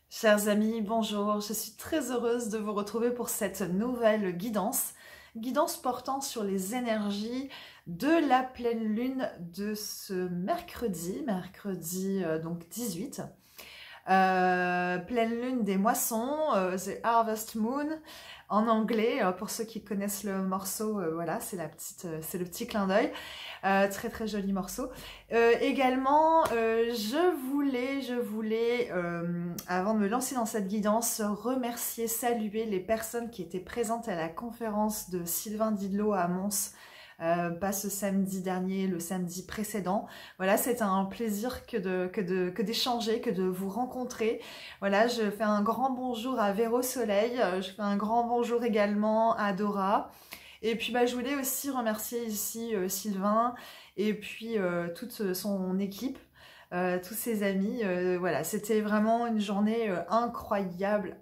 Chers amis, bonjour, je suis très heureuse de vous retrouver pour cette nouvelle guidance portant sur les énergies de la pleine lune de ce mercredi donc 18. Pleine lune des moissons, The Harvest Moon en anglais, pour ceux qui connaissent le morceau, voilà, c'est c'est le petit clin d'œil, très très joli morceau. Également, je voulais avant de me lancer dans cette guidance, remercier, saluer les personnes qui étaient présentes à la conférence de Sylvain Didlot à Mons, pas ce samedi dernier, le samedi précédent. Voilà, c'est un plaisir que d'échanger, que de vous rencontrer. Voilà, je fais un grand bonjour à Véro Soleil, je fais un grand bonjour également à Dora. Et puis je voulais aussi remercier ici Sylvain et puis toute son équipe. Tous ses amis, voilà, c'était vraiment une journée incroyable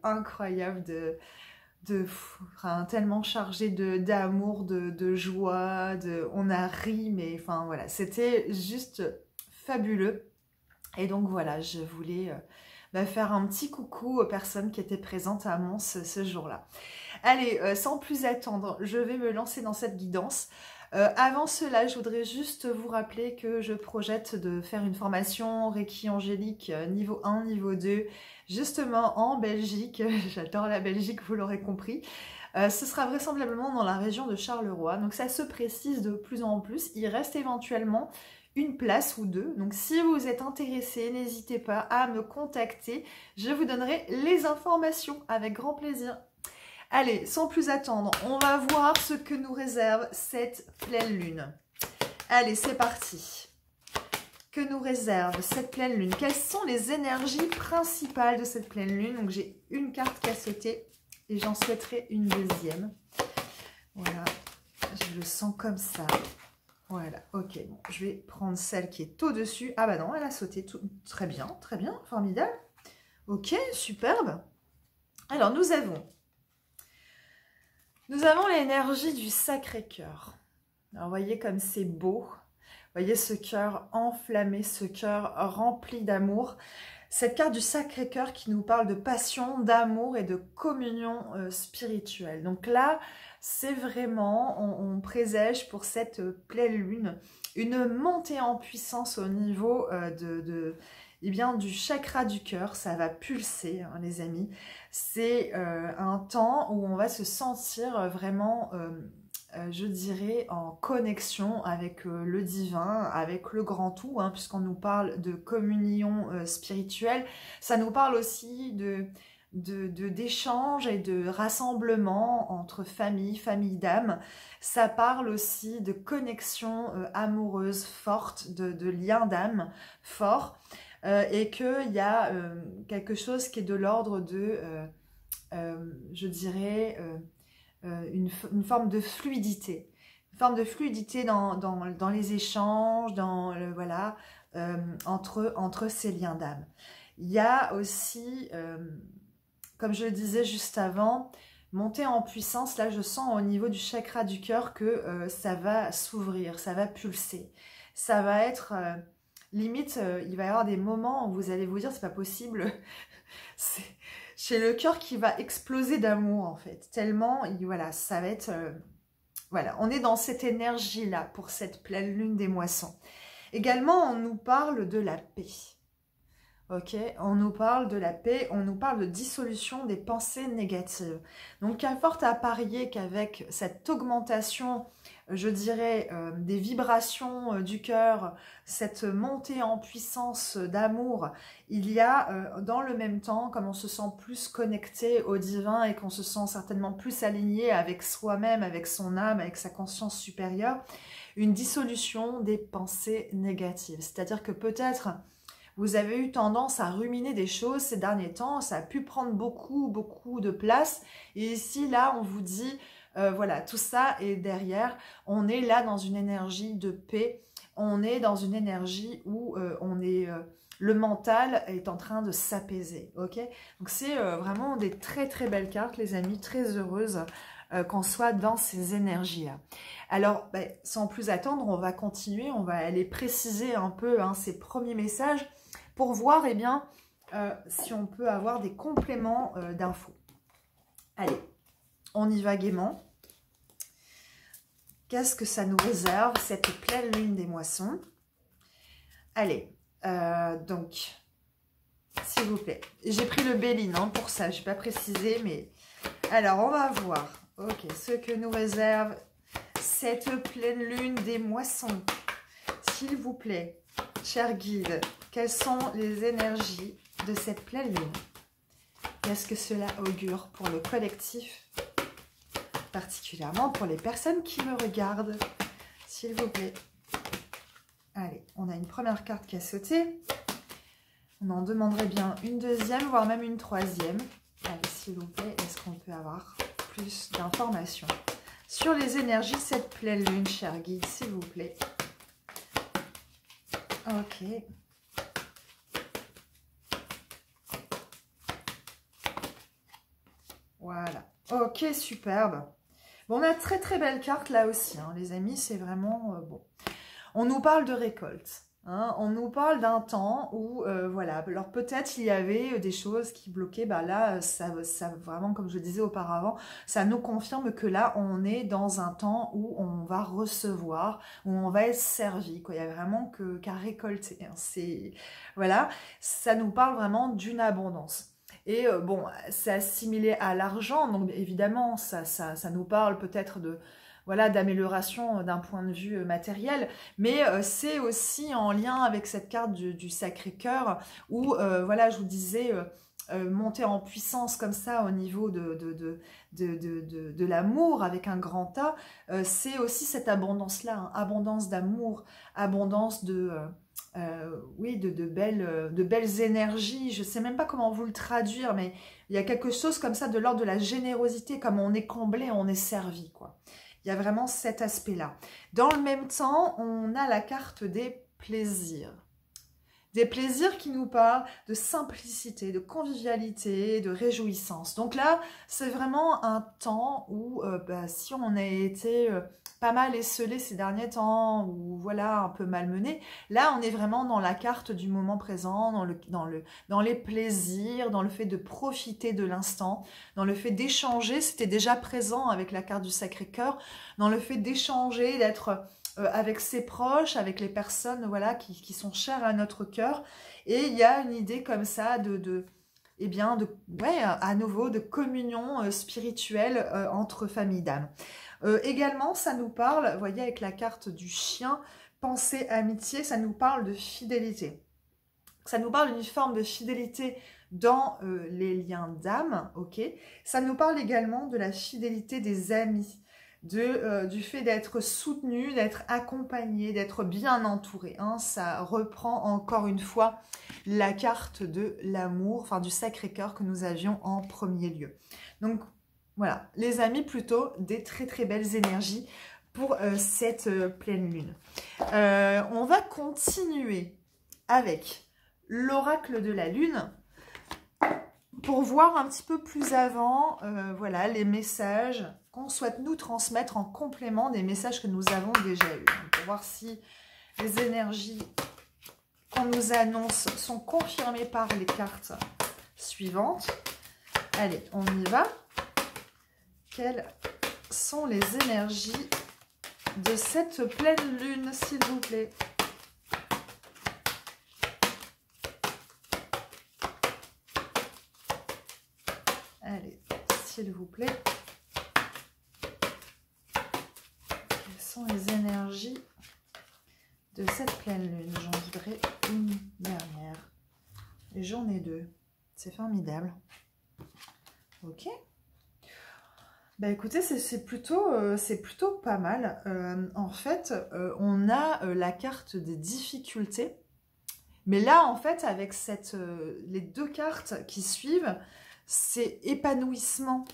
enfin, tellement chargée d'amour, de joie, on a ri, mais enfin voilà, c'était juste fabuleux. Et donc voilà, je voulais faire un petit coucou aux personnes qui étaient présentes à Mons ce jour-là. Allez, sans plus attendre, je vais me lancer dans cette guidance. Avant cela, je voudrais juste vous rappeler que je projette de faire une formation Reiki angélique niveau 1, niveau 2, justement en Belgique. J'adore la Belgique, vous l'aurez compris. Ce sera vraisemblablement dans la région de Charleroi, donc ça se précise de plus en plus. Il reste éventuellement une place ou deux, donc si vous êtes intéressé, n'hésitez pas à me contacter. Je vous donnerai les informations avec grand plaisir. Allez, sans plus attendre, on va voir ce que nous réserve cette pleine lune. Allez, c'est parti. Que nous réserve cette pleine lune? Quelles sont les énergies principales de cette pleine lune? Donc j'ai une carte qui a sauté et j'en souhaiterais une deuxième. Voilà, je le sens comme ça. Voilà, ok, bon, je vais prendre celle qui est au-dessus. Ah bah non, elle a sauté. Très bien, formidable. Ok, superbe. Alors, nous avons l'énergie du Sacré-Cœur. Alors, voyez comme c'est beau. Voyez ce cœur enflammé, ce cœur rempli d'amour. Cette carte du Sacré-Cœur qui nous parle de passion, d'amour et de communion spirituelle. Donc là, c'est vraiment, on présage pour cette pleine lune une montée en puissance au niveau eh bien, du chakra du cœur. Ça va pulser, hein, les amis. C'est un temps où on va se sentir vraiment, je dirais, en connexion avec le divin, avec le grand tout, hein, puisqu'on nous parle de communion spirituelle. Ça nous parle aussi d'échanges et de rassemblements entre familles d'âmes. Ça parle aussi de connexion amoureuse forte, de liens d'âme forts, et qu'il y a quelque chose qui est de l'ordre de, je dirais, une forme de fluidité. Une forme de fluidité dans les échanges, voilà, entre ces liens d'âme. Il y a aussi, comme je le disais juste avant, monter en puissance. Là, je sens au niveau du chakra du cœur que ça va s'ouvrir, ça va pulser. Ça va être, limite, il va y avoir des moments où vous allez vous dire, c'est pas possible. J'ai le cœur qui va exploser d'amour, en fait. Tellement, voilà, ça va être... voilà, on est dans cette énergie-là pour cette pleine lune des moissons. Également, on nous parle de la paix. Ok, on nous parle de la paix, on nous parle de dissolution des pensées négatives. Donc, il y a fort à parier qu'avec cette augmentation, je dirais, des vibrations du cœur, cette montée en puissance d'amour, il y a dans le même temps, comme on se sent plus connecté au divin et qu'on se sent certainement plus aligné avec soi-même, avec son âme, avec sa conscience supérieure, une dissolution des pensées négatives. C'est-à-dire que peut-être vous avez eu tendance à ruminer des choses ces derniers temps, ça a pu prendre beaucoup de place. Et ici, là, on vous dit, voilà, tout ça est derrière. On est là dans une énergie de paix. On est dans une énergie où le mental est en train de s'apaiser. Ok, donc c'est vraiment des très belles cartes, les amis, très heureuses qu'on soit dans ces énergies-là. Alors, sans plus attendre, on va continuer, on va aller préciser un peu ces premiers messages pour voir, eh bien, si on peut avoir des compléments d'infos. Allez, on y va gaiement. Qu'est-ce que ça nous réserve, cette pleine lune des moissons? Allez, donc, s'il vous plaît. J'ai pris le Béline hein, pour ça, je n'ai pas précisé, mais... Alors, on va voir, ok, ce que nous réserve cette pleine lune des moissons. S'il vous plaît, chers guides, quelles sont les énergies de cette pleine lune? Qu'est-ce que cela augure pour le collectif? Particulièrement pour les personnes qui me regardent, s'il vous plaît. Allez, on a une première carte qui a sauté. On en demanderait bien une deuxième, voire même une troisième. Allez, s'il vous plaît, est-ce qu'on peut avoir plus d'informations sur les énergies de cette pleine lune, cher guide, s'il vous plaît? Ok. Voilà. Ok, superbe. Bon, on a très très belle carte là aussi, hein, les amis, c'est vraiment bon. On nous parle de récolte. Hein, on nous parle d'un temps où, voilà, alors peut-être il y avait des choses qui bloquaient, bah là, ça vraiment, comme je le disais auparavant, ça nous confirme que là, on est dans un temps où on va recevoir, où on va être servi, quoi. Il y a vraiment qu'à récolter, hein. C'est, voilà, ça nous parle vraiment d'une abondance. Et bon, c'est assimilé à l'argent, donc évidemment, ça nous parle peut-être de... Voilà, d'amélioration d'un point de vue matériel, mais c'est aussi en lien avec cette carte du Sacré-Cœur où, voilà, je vous disais, monter en puissance comme ça au niveau de l'amour avec un grand A, c'est aussi cette abondance-là, hein, abondance d'amour, abondance oui, de belles énergies. Je ne sais même pas comment vous le traduire, mais il y a quelque chose comme ça de l'ordre de la générosité, comme on est comblé, on est servi, quoi. Il y a vraiment cet aspect-là. Dans le même temps, on a la carte des plaisirs. Des plaisirs qui nous parlent de simplicité, de convivialité, de réjouissance. Donc là, c'est vraiment un temps où, si on a été pas mal esselé ces derniers temps, ou voilà, un peu malmené, là, on est vraiment dans la carte du moment présent, dans les plaisirs, dans le fait de profiter de l'instant, dans le fait d'échanger, c'était déjà présent avec la carte du Sacré-Cœur, dans le fait d'échanger, d'être... avec ses proches, avec les personnes voilà, qui sont chères à notre cœur. Et il y a une idée comme ça ouais, à nouveau, de communion spirituelle entre familles d'âmes. Également, ça nous parle, vous voyez, avec la carte du chien, pensée, amitié, ça nous parle de fidélité. Ça nous parle d'une forme de fidélité dans les liens d'âme, ok. Ça nous parle également de la fidélité des amis. Du fait d'être soutenu, d'être accompagné, d'être bien entouré. Hein. Ça reprend encore une fois la carte de l'amour, enfin du Sacré-Cœur que nous avions en premier lieu. Donc voilà, les amis, plutôt des très très belles énergies pour cette pleine lune. On va continuer avec l'oracle de la lune. Pour voir un petit peu plus avant, voilà, les messages qu'on souhaite nous transmettre en complément des messages que nous avons déjà eus. Pour voir si les énergies qu'on nous annonce sont confirmées par les cartes suivantes. Allez, on y va. Quelles sont les énergies de cette pleine lune, s'il vous plaît? Allez, s'il vous plaît. Quelles sont les énergies de cette pleine lune? J'en voudrais une dernière. Et j'en ai deux. C'est formidable. Ok. Bah écoutez, c'est plutôt pas mal. En fait, on a la carte des difficultés. Mais là, en fait, avec les deux cartes qui suivent, c'est épanouissement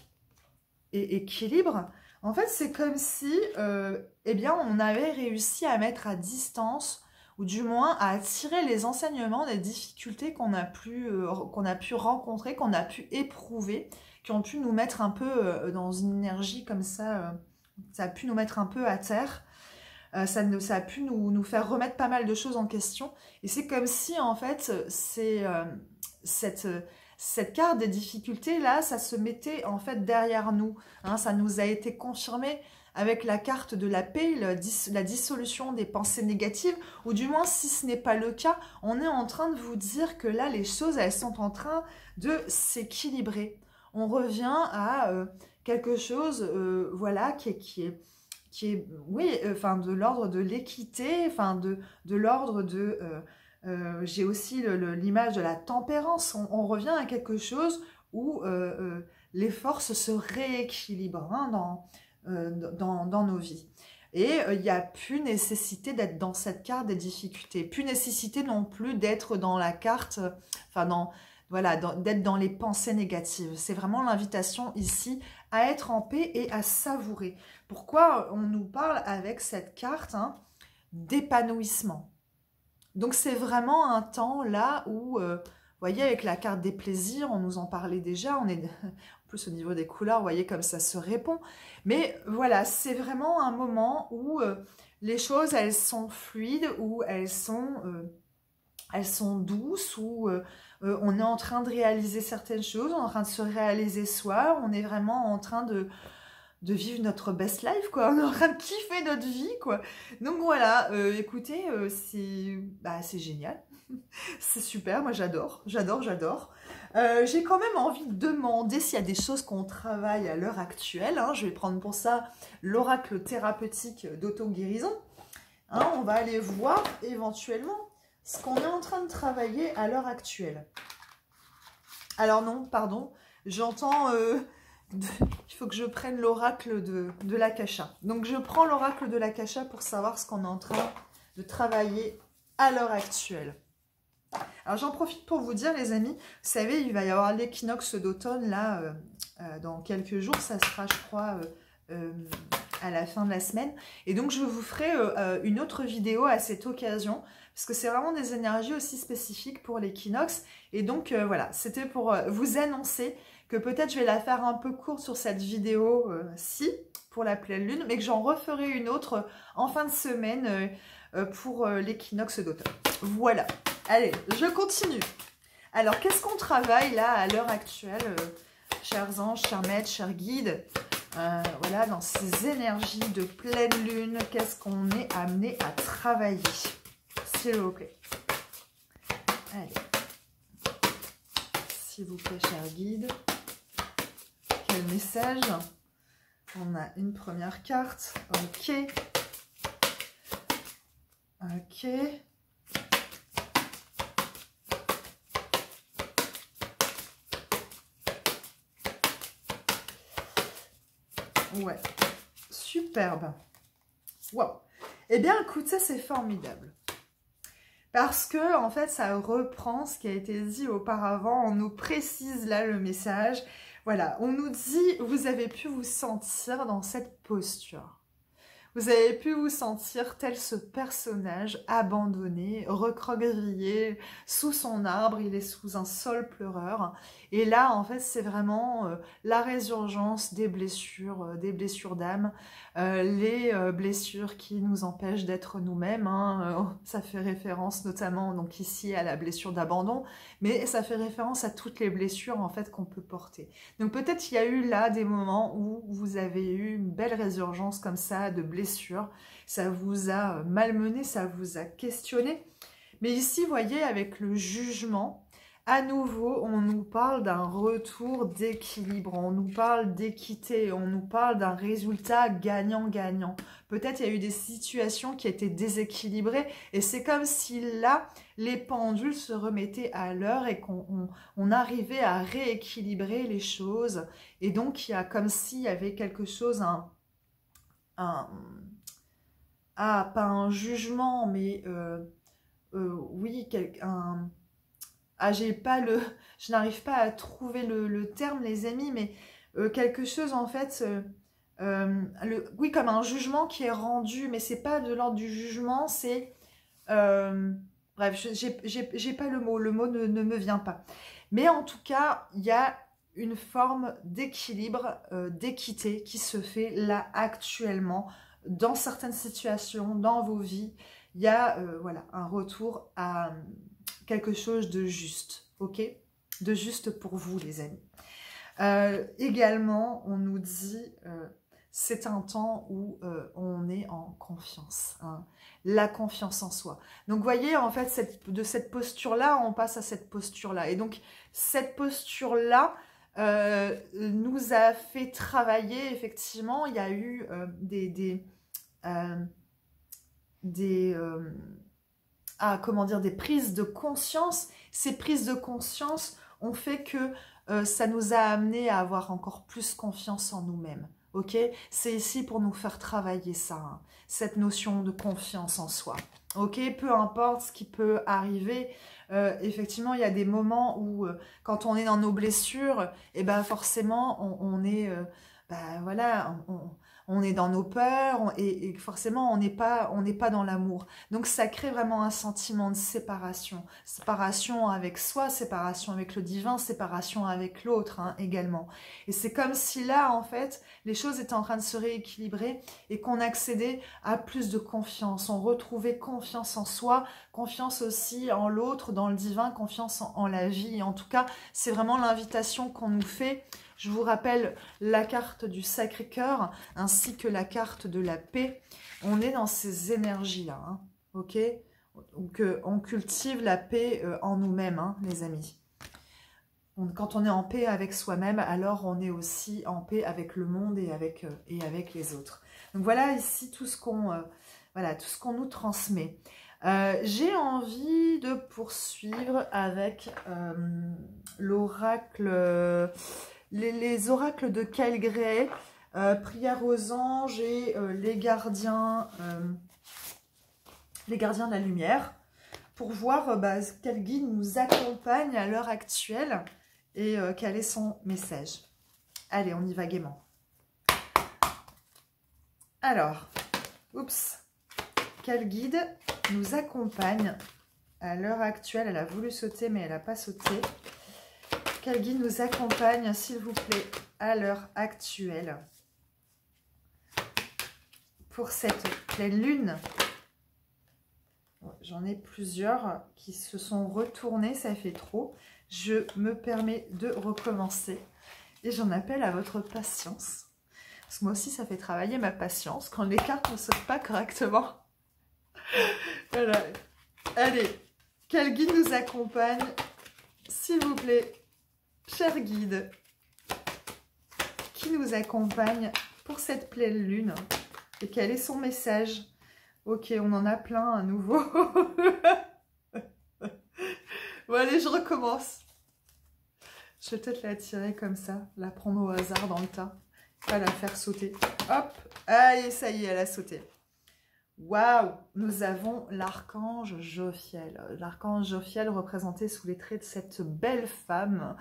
et équilibre. En fait, c'est comme si, eh bien, on avait réussi à mettre à distance, ou du moins à tirer les enseignements des difficultés qu'on a pu rencontrer, qu'on a pu éprouver, qui ont pu nous mettre un peu dans une énergie comme ça, ça a pu nous mettre un peu à terre. Ça a pu nous faire remettre pas mal de choses en question. Et c'est comme si, en fait, cette carte des difficultés, là, ça se mettait en fait derrière nous. Hein, ça nous a été confirmé avec la carte de la paix, la dissolution des pensées négatives, ou du moins, si ce n'est pas le cas, on est en train de vous dire que là, les choses, elles sont en train de s'équilibrer. On revient à quelque chose, voilà, qui est, oui, enfin, de l'ordre de l'équité, enfin, de l'ordre de... j'ai aussi l'image de la tempérance. On revient à quelque chose où les forces se rééquilibrent, hein, dans nos vies. Et il n'y a plus nécessité d'être dans cette carte des difficultés. Plus nécessité non plus d'être dans la carte, enfin, voilà, d'être dans les pensées négatives. C'est vraiment l'invitation ici à être en paix et à savourer. Pourquoi on nous parle avec cette carte, hein, d'épanouissement? Donc c'est vraiment un temps là où, vous voyez, avec la carte des plaisirs, on nous en parlait déjà, on est en plus au niveau des couleurs, vous voyez comme ça se répond. Mais voilà, c'est vraiment un moment où les choses, elles sont fluides, où elles sont douces, où on est en train de réaliser certaines choses, on est en train de se réaliser soi, on est vraiment en train de vivre notre best life, quoi. On est en train de kiffer notre vie, quoi. Donc voilà, écoutez, c'est génial. C'est super, moi j'adore, j'adore, j'adore. J'ai quand même envie de demander s'il y a des choses qu'on travaille à l'heure actuelle. Hein. Je vais prendre pour ça l'oracle thérapeutique d'auto-guérison. Hein, on va aller voir éventuellement ce qu'on est en train de travailler à l'heure actuelle. Alors non, pardon, j'entends... il faut que je prenne l'oracle de l'Akasha. Donc je prends l'oracle de l'Akasha pour savoir ce qu'on est en train de travailler à l'heure actuelle. Alors j'en profite pour vous dire, les amis, vous savez, il va y avoir l'équinoxe d'automne là dans quelques jours. Ça sera, je crois, à la fin de la semaine. Et donc je vous ferai une autre vidéo à cette occasion, parce que c'est vraiment des énergies aussi spécifiques pour l'équinoxe. Et donc voilà, c'était pour vous annoncer que peut-être je vais la faire un peu courte sur cette vidéo-ci, pour la pleine lune, mais que j'en referai une autre en fin de semaine pour l'équinoxe d'automne. Voilà, allez, je continue. Alors, qu'est-ce qu'on travaille là à l'heure actuelle, chers anges, chers maîtres, chers guides, voilà, dans ces énergies de pleine lune, qu'est-ce qu'on est amené à travailler, s'il vous plaît. Allez, s'il vous plaît, chers guides. Quel message? On a une première carte. Ok. Ok. Ouais. Superbe. Wow. Eh bien, écoute, ça c'est formidable. Parce que, en fait, ça reprend ce qui a été dit auparavant. On nous précise là le message. Voilà, on nous dit, vous avez pu vous sentir dans cette posture. Vous avez pu vous sentir tel ce personnage abandonné, recroquevillé sous son arbre, il est sous un sol pleureur. Et là, en fait, c'est vraiment la résurgence des blessures d'âme, les blessures qui nous empêchent d'être nous-mêmes. Hein. Ça fait référence notamment donc ici à la blessure d'abandon, mais ça fait référence à toutes les blessures en fait qu'on peut porter. Donc peut-être il y a eu là des moments où vous avez eu une belle résurgence comme ça de blessures. Ça vous a malmené, ça vous a questionné. Mais ici, vous voyez, avec le jugement, à nouveau, on nous parle d'un retour d'équilibre, on nous parle d'équité, on nous parle d'un résultat gagnant-gagnant. Peut-être il y a eu des situations qui étaient déséquilibrées et c'est comme si là, les pendules se remettaient à l'heure et qu'on arrivait à rééquilibrer les choses. Et donc, il y a comme s'il y avait quelque chose, pas un jugement, mais oui, je n'arrive pas à trouver le terme, les amis, mais quelque chose en fait, oui, comme un jugement qui est rendu, mais c'est pas de l'ordre du jugement, c'est bref, j'ai pas le mot ne me vient pas. Mais en tout cas, il y a une forme d'équilibre, d'équité qui se fait là actuellement dans certaines situations, dans vos vies. Il y a voilà, un retour à quelque chose de juste, ok? de juste pour vous, les amis. Également, on nous dit, c'est un temps où on est en confiance, hein, la confiance en soi. Donc, vous voyez, en fait, de cette posture-là, on passe à cette posture-là. Et donc, cette posture-là nous a fait travailler, effectivement, il y a eu comment dire, des prises de conscience. Ces prises de conscience ont fait que ça nous a amené à avoir encore plus confiance en nous-mêmes. Ok, c'est ici pour nous faire travailler ça, hein, cette notion de confiance en soi. Ok, peu importe ce qui peut arriver, effectivement, il y a des moments où, quand on est dans nos blessures, et ben forcément, on est, voilà, on est dans nos peurs, et forcément, on n'est pas dans l'amour. Donc, ça crée vraiment un sentiment de séparation. Séparation avec soi, séparation avec le divin, séparation avec l'autre, hein, également. Et c'est comme si là, en fait, les choses étaient en train de se rééquilibrer et qu'on accédait à plus de confiance. On retrouvait confiance en soi, confiance aussi en l'autre, dans le divin, confiance en la vie. Et en tout cas, c'est vraiment l'invitation qu'on nous fait. Je vous rappelle la carte du Sacré-Cœur ainsi que la carte de la paix. On est dans ces énergies-là, hein, ok? Donc, on cultive la paix en nous-mêmes, hein, les amis. Quand on est en paix avec soi-même, alors on est aussi en paix avec le monde et avec les autres. Donc voilà ici tout ce qu'on nous transmet. J'ai envie de poursuivre avec l'oracle, les oracles de Kyle Gray, prière aux anges et les gardiens de la lumière, pour voir quel guide nous accompagne à l'heure actuelle et quel est son message. Allez, on y va gaiement. Alors, quel guide nous accompagne à l'heure actuelle? Elle a voulu sauter, mais elle n'a pas sauté. Quel guide nous accompagne, s'il vous plaît, à l'heure actuelle pour cette pleine lune? J'en ai plusieurs qui se sont retournés, ça fait trop. Je me permets de recommencer et j'en appelle à votre patience. Parce que moi aussi, ça fait travailler ma patience quand les cartes ne sautent pas correctement. Voilà. Allez, quel guide nous accompagne, s'il vous plaît, cher guide, qui nous accompagne pour cette pleine lune et quel est son message? Ok, on en a plein à nouveau. Bon, allez, je recommence. Je vais peut-être la tirer comme ça, la prendre au hasard dans le tas, pas la faire sauter. Hop, allez, ça y est, elle a sauté. Waouh, nous avons l'archange Jophiel. L'archange Jophiel représenté sous les traits de cette belle femme.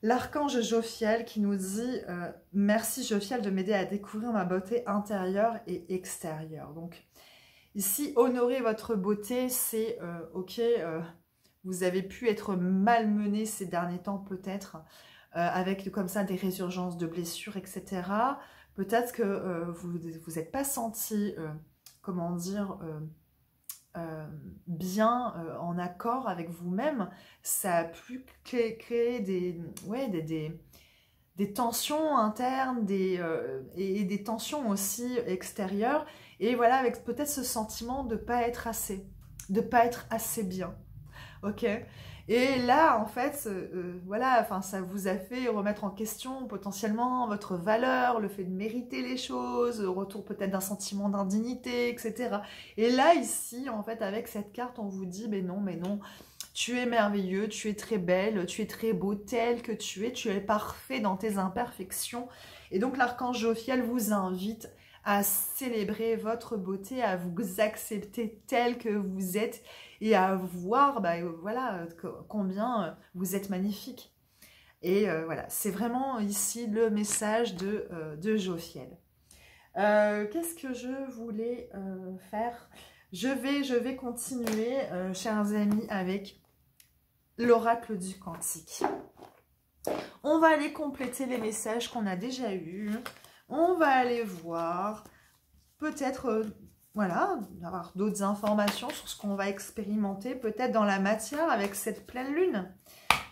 L'archange Jophiel qui nous dit « Merci Jophiel de m'aider à découvrir ma beauté intérieure et extérieure. » Donc ici, honorer votre beauté, c'est ok, vous avez pu être malmené ces derniers temps peut-être, avec comme ça des résurgences de blessures, etc. Peut-être que vous n'êtes pas senti, comment dire, bien en accord avec vous-même. Ça a pu créer des tensions internes et des tensions aussi extérieures. Et voilà, avec peut-être ce sentiment de ne pas être assez bien. Ok. Et là, en fait, voilà, enfin, ça vous a fait remettre en question potentiellement votre valeur, le fait de mériter les choses, le retour peut-être d'un sentiment d'indignité, etc. Et là, ici, en fait, avec cette carte, on vous dit, mais non, tu es merveilleux, tu es très belle, tu es très beau tel que tu es parfait dans tes imperfections. Et donc, l'archange Jophiel vous invite à célébrer votre beauté, à vous accepter tel que vous êtes et à voir voilà, combien vous êtes magnifique. Et voilà, c'est vraiment ici le message de Jophiel. Qu'est-ce que je voulais faire? Je vais continuer, chers amis, avec l'oracle du quantique. On va aller compléter les messages qu'on a déjà eus. On va aller voir, peut-être, voilà, avoir d'autres informations sur ce qu'on va expérimenter, peut-être dans la matière avec cette pleine lune.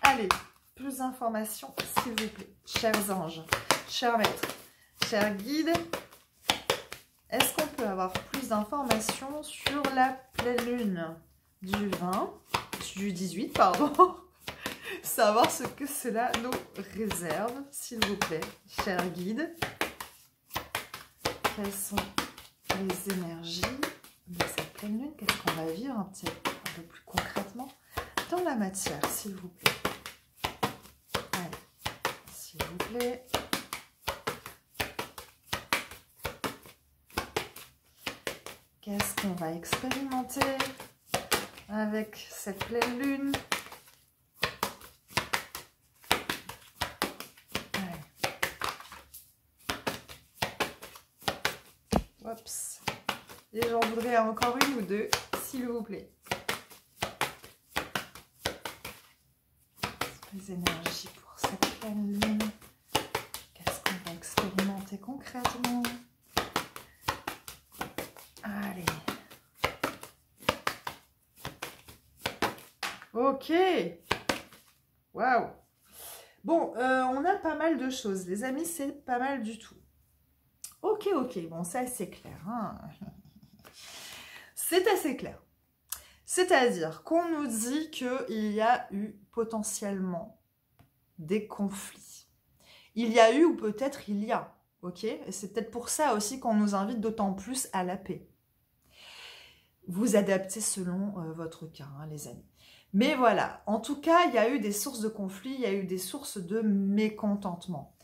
Allez, plus d'informations, s'il vous plaît. Chers anges, chers maîtres, chers guides, est-ce qu'on peut avoir plus d'informations sur la pleine lune du 18, pardon. Savoir ce que cela nous réserve, s'il vous plaît, chers guides. Quelles sont les énergies de cette pleine lune? Qu'est-ce qu'on va vivre un peu plus concrètement dans la matière, s'il vous plaît? Allez, s'il vous plaît. Qu'est-ce qu'on va expérimenter avec cette pleine lune? Oups. Et j'en voudrais encore une ou deux, s'il vous plaît. Les énergies pour cette pleine lune. Qu'est-ce qu'on va expérimenter concrètement? Allez. Ok. Waouh. Bon, on a pas mal de choses. Les amis, c'est pas mal du tout. Ok, ok. Bon, ça, c'est clair. Hein. C'est assez clair. C'est-à-dire qu'on nous dit qu'il y a eu potentiellement des conflits. Il y a eu ou peut-être il y a. Ok. Et c'est peut-être pour ça aussi qu'on nous invite d'autant plus à la paix. Vous adaptez selon votre cas, hein, les amis. Mais voilà, en tout cas, il y a eu des sources de conflits, il y a eu des sources de mécontentement.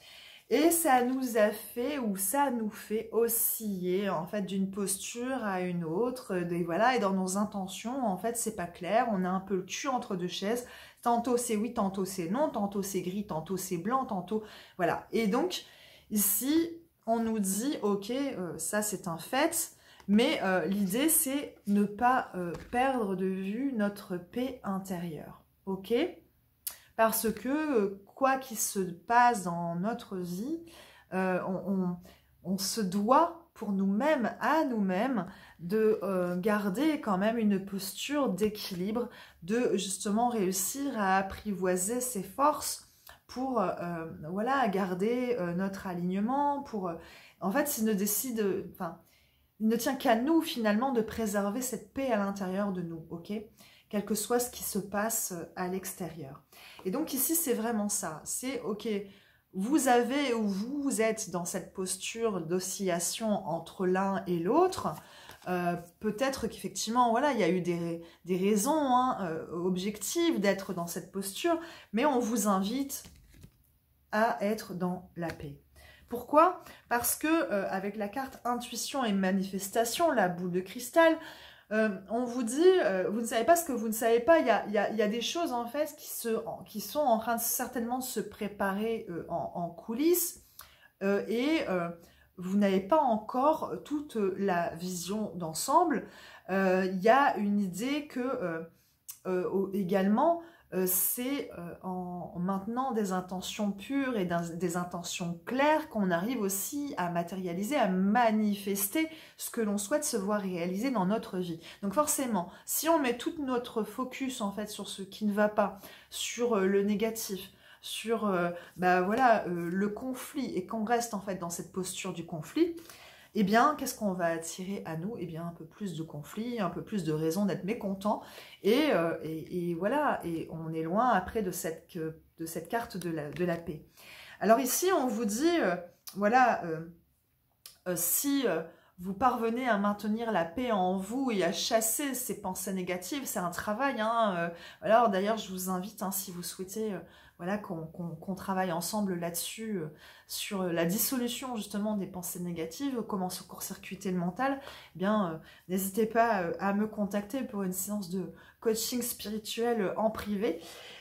Et ça nous a fait, ou ça nous fait osciller, en fait, d'une posture à une autre. Et voilà, et dans nos intentions, en fait, c'est pas clair. On a un peu le cul entre deux chaises. Tantôt c'est oui, tantôt c'est non. Tantôt c'est gris, tantôt c'est blanc, tantôt... Voilà. Et donc, ici, on nous dit, ok, ça c'est un fait. Mais l'idée, c'est ne pas perdre de vue notre paix intérieure. Ok ? Parce que quoi qu'il se passe dans notre vie, on se doit pour nous-mêmes, à nous-mêmes, de garder quand même une posture d'équilibre, de justement réussir à apprivoiser ses forces pour voilà, garder notre alignement. Pour, en fait, il ne tient qu'à nous finalement de préserver cette paix à l'intérieur de nous, ok ? Quel que soit ce qui se passe à l'extérieur. Et donc ici, c'est vraiment ça. C'est, ok, vous avez ou vous êtes dans cette posture d'oscillation entre l'un et l'autre. Peut-être qu'effectivement, voilà, il y a eu des raisons objectives d'être dans cette posture, mais on vous invite à être dans la paix. Pourquoi? Parce que avec la carte intuition et manifestation, la boule de cristal, on vous dit, vous ne savez pas ce que vous ne savez pas, il y a des choses en fait qui sont en train de certainement se préparer en coulisses et vous n'avez pas encore toute la vision d'ensemble. Il y a une idée que également, c'est en maintenant des intentions pures et des intentions claires qu'on arrive aussi à matérialiser, à manifester ce que l'on souhaite se voir réaliser dans notre vie. Donc forcément, si on met tout notre focus en fait sur ce qui ne va pas, sur le négatif, sur voilà, le conflit, et qu'on reste en fait dans cette posture du conflit, eh bien, qu'est-ce qu'on va attirer à nous? Eh bien, un peu plus de conflits, un peu plus de raisons d'être mécontents. Et voilà, et on est loin après de cette carte de la paix. Alors ici, on vous dit, voilà, si vous parvenez à maintenir la paix en vous et à chasser ces pensées négatives, c'est un travail. Hein, alors d'ailleurs, je vous invite, hein, si vous souhaitez... voilà, qu'on travaille ensemble là-dessus, sur la dissolution justement des pensées négatives, comment se court-circuiter le mental, eh bien, n'hésitez pas à me contacter pour une séance de coaching spirituel en privé.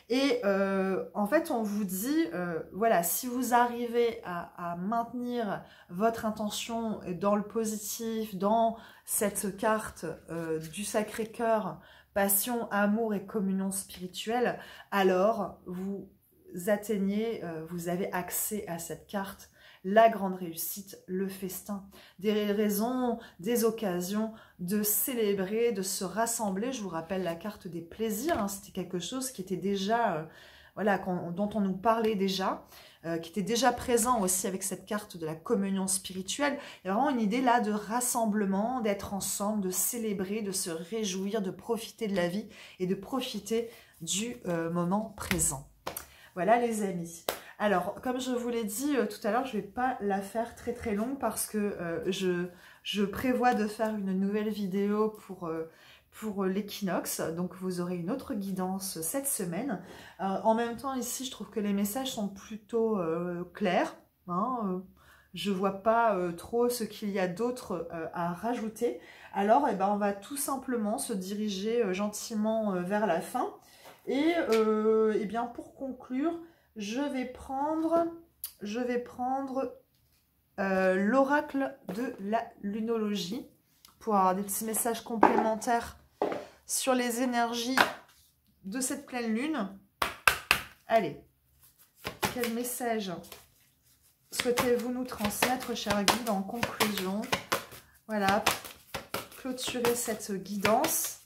Et en fait, on vous dit, voilà, si vous arrivez à maintenir votre intention dans le positif, dans cette carte du Sacré-Cœur, passion, amour et communion spirituelle, alors vous atteignez, vous avez accès à cette carte, la grande réussite, le festin, des raisons, des occasions de célébrer, de se rassembler. Je vous rappelle la carte des plaisirs, hein, c'était quelque chose qui était déjà voilà, dont on nous parlait déjà, qui était déjà présent aussi avec cette carte de la communion spirituelle. Il y a vraiment une idée là de rassemblement, d'être ensemble, de célébrer, de se réjouir, de profiter de la vie et de profiter du moment présent. Voilà les amis. Alors, comme je vous l'ai dit tout à l'heure, je ne vais pas la faire très très longue parce que je prévois de faire une nouvelle vidéo pour l'équinoxe. Donc, vous aurez une autre guidance cette semaine. En même temps, ici, je trouve que les messages sont plutôt clairs. Hein, je ne vois pas trop ce qu'il y a d'autre à rajouter. Alors, eh ben, on va tout simplement se diriger gentiment vers la fin. Et eh bien, pour conclure, je vais prendre l'oracle de la lunologie pour avoir des petits messages complémentaires sur les énergies de cette pleine lune. Allez, quel message souhaitez-vous nous transmettre, cher guide, en conclusion? Voilà, clôturer cette guidance.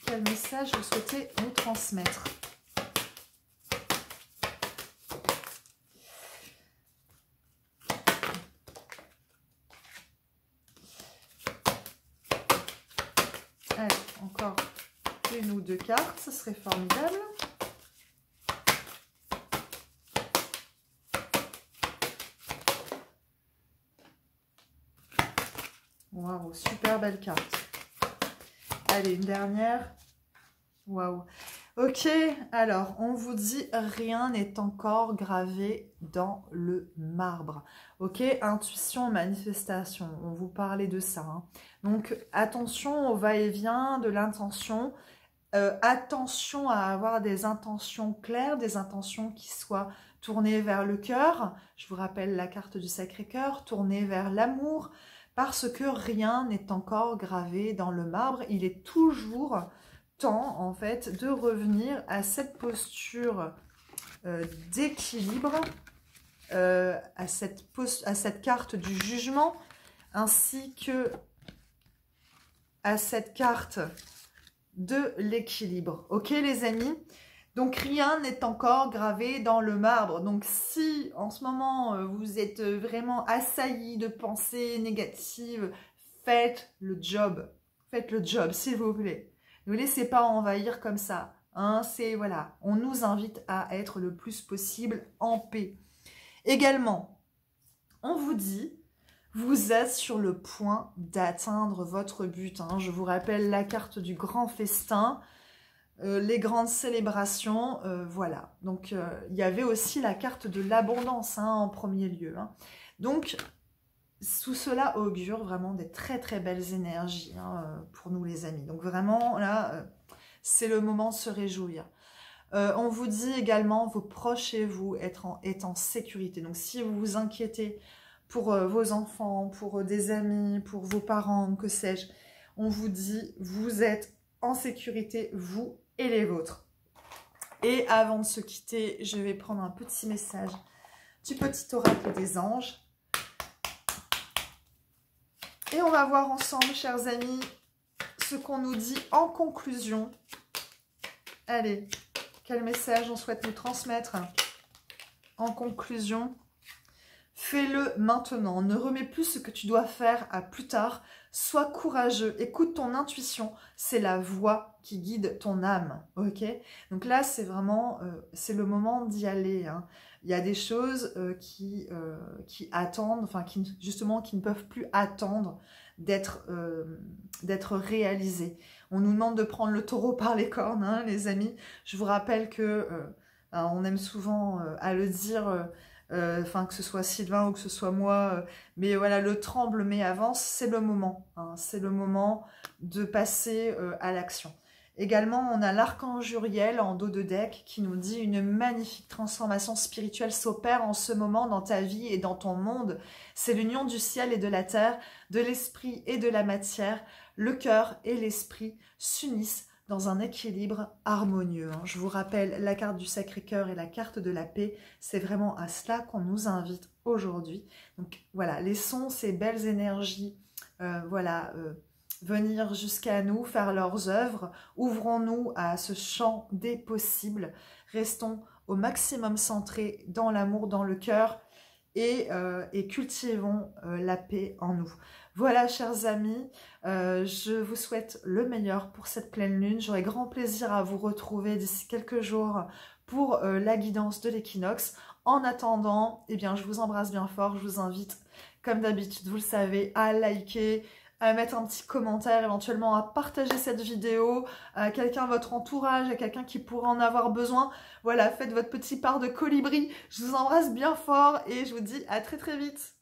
Quel message vous souhaitez nous transmettre? Allez, encore une ou deux cartes, ce serait formidable. Waouh, super belle carte. Allez, une dernière. Waouh. Ok, alors, on vous dit rien n'est encore gravé dans le marbre. Ok, intuition, manifestation, on vous parlait de ça. Hein. Donc, attention au va-et-vient de l'intention. Attention à avoir des intentions claires, des intentions qui soient tournées vers le cœur. Je vous rappelle la carte du Sacré-Cœur, tournée vers l'amour, parce que rien n'est encore gravé dans le marbre. Il est toujours temps, en fait, de revenir à cette posture d'équilibre, à cette carte du jugement, ainsi que à cette carte de l'équilibre. Ok, les amis? Donc, rien n'est encore gravé dans le marbre. Donc, si en ce moment, vous êtes vraiment assailli de pensées négatives, faites le job. Faites le job, s'il vous plaît. Ne vous laissez pas envahir comme ça. Hein, voilà, on nous invite à être le plus possible en paix. Également, on vous dit, vous êtes sur le point d'atteindre votre but. Hein. Je vous rappelle la carte du grand festin, les grandes célébrations, voilà. Donc, il y avait aussi la carte de l'abondance hein, en premier lieu. Hein. Donc, tout cela augure vraiment des très très belles énergies hein, pour nous les amis. Donc vraiment là, c'est le moment de se réjouir. On vous dit également, vos proches et vous être en sécurité. Donc si vous vous inquiétez pour vos enfants, pour des amis, pour vos parents, que sais-je, on vous dit, vous êtes en sécurité, vous et les vôtres. Et avant de se quitter, je vais prendre un petit message du petit oracle des anges. Et on va voir ensemble, chers amis, ce qu'on nous dit en conclusion. Allez, quel message on souhaite nous transmettre en conclusion? Fais-le maintenant. Ne remets plus ce que tu dois faire à plus tard. Sois courageux. Écoute ton intuition. C'est la voix qui guide ton âme. Ok? Donc là, c'est vraiment, c'est le moment d'y aller. Hein. Il y a des choses qui attendent, enfin, justement, qui ne peuvent plus attendre d'être réalisées. On nous demande de prendre le taureau par les cornes, hein, les amis. Je vous rappelle que, on aime souvent à le dire, enfin que ce soit Sylvain ou que ce soit moi, mais voilà, le tremble mais avance, c'est le moment. Hein, c'est le moment de passer à l'action. Également, on a l'archange Uriel en dos de deck qui nous dit une magnifique transformation spirituelle s'opère en ce moment dans ta vie et dans ton monde. C'est l'union du ciel et de la terre, de l'esprit et de la matière. Le cœur et l'esprit s'unissent dans un équilibre harmonieux. Je vous rappelle la carte du Sacré-Cœur et la carte de la paix. C'est vraiment à cela qu'on nous invite aujourd'hui. Donc voilà, laissons ces belles énergies, venir jusqu'à nous, faire leurs œuvres. Ouvrons-nous à ce champ des possibles. Restons au maximum centrés dans l'amour, dans le cœur et cultivons la paix en nous. Voilà, chers amis, je vous souhaite le meilleur pour cette pleine lune. J'aurai grand plaisir à vous retrouver d'ici quelques jours pour la guidance de l'équinoxe. En attendant, eh bien, je vous embrasse bien fort. Je vous invite, comme d'habitude, vous le savez, à liker, à mettre un petit commentaire, éventuellement à partager cette vidéo à quelqu'un de votre entourage, à quelqu'un qui pourrait en avoir besoin. Voilà, faites votre petit part de colibri. Je vous embrasse bien fort et je vous dis à très très vite.